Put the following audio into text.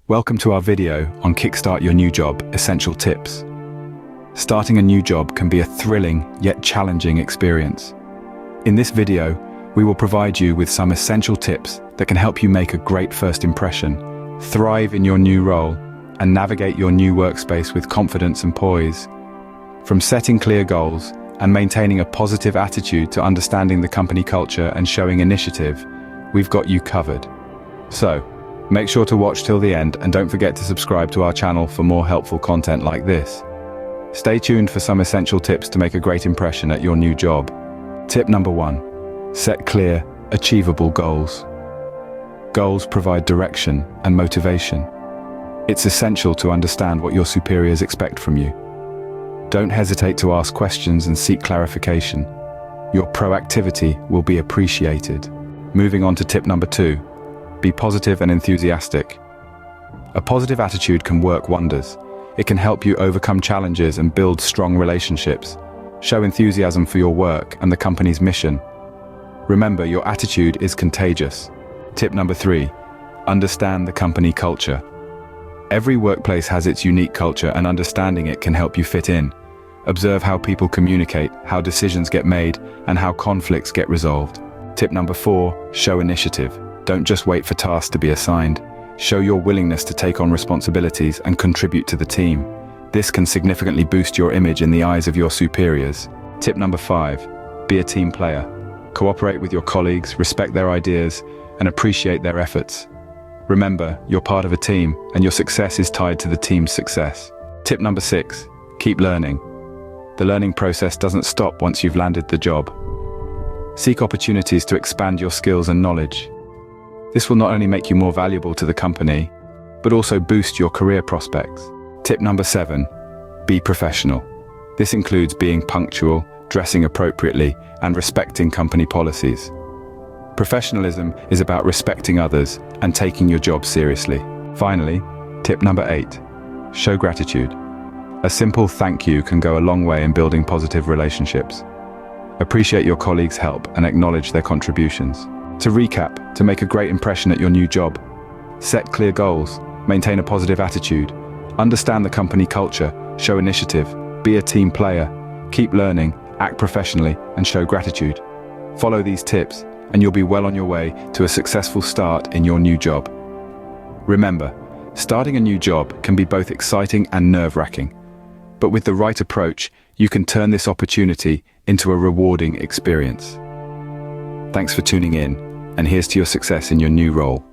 Welcome to our video on Kickstart Your New Job Essential Tips. Starting a new job can be a thrilling yet challenging experience. In this video, we will provide you with some essential tips that can help you make a great first impression, thrive in your new role, and navigate your new workspace with confidence and poise. From setting clear goals and maintaining a positive attitude to understanding the company culture and showing initiative, we've got you covered. So, make sure to watch till the end and don't forget to subscribe to our channel for more helpful content like this. Stay tuned for some essential tips to make a great impression at your new job. Tip number 1. Set clear, achievable goals. Goals provide direction and motivation. It's essential to understand what your superiors expect from you. Don't hesitate to ask questions and seek clarification. Your proactivity will be appreciated. Moving on to tip number 2. Be positive and enthusiastic. A positive attitude can work wonders. It can help you overcome challenges and build strong relationships. Show enthusiasm for your work and the company's mission. Remember, your attitude is contagious. Tip number 3. Understand the company culture. Every workplace has its unique culture, and understanding it can help you fit in. Observe how people communicate, how decisions get made, and how conflicts get resolved. Tip number 4. Show initiative. Don't just wait for tasks to be assigned. Show your willingness to take on responsibilities and contribute to the team. This can significantly boost your image in the eyes of your superiors. Tip number 5. Be a team player. Cooperate with your colleagues, respect their ideas, and appreciate their efforts. Remember, you're part of a team, and your success is tied to the team's success. Tip number 6. Keep learning. The learning process doesn't stop once you've landed the job. Seek opportunities to expand your skills and knowledge. This will not only make you more valuable to the company, but also boost your career prospects. Tip number 7. Be professional. This includes being punctual, dressing appropriately, and respecting company policies. Professionalism is about respecting others and taking your job seriously. Finally, tip number 8. Show gratitude. A simple thank you can go a long way in building positive relationships. Appreciate your colleagues' help and acknowledge their contributions. To recap, to make a great impression at your new job, set clear goals, maintain a positive attitude, understand the company culture, show initiative, be a team player, keep learning, act professionally, and show gratitude. Follow these tips, and you'll be well on your way to a successful start in your new job. Remember, starting a new job can be both exciting and nerve-wracking, but with the right approach, you can turn this opportunity into a rewarding experience. Thanks for tuning in, and here's to your success in your new role.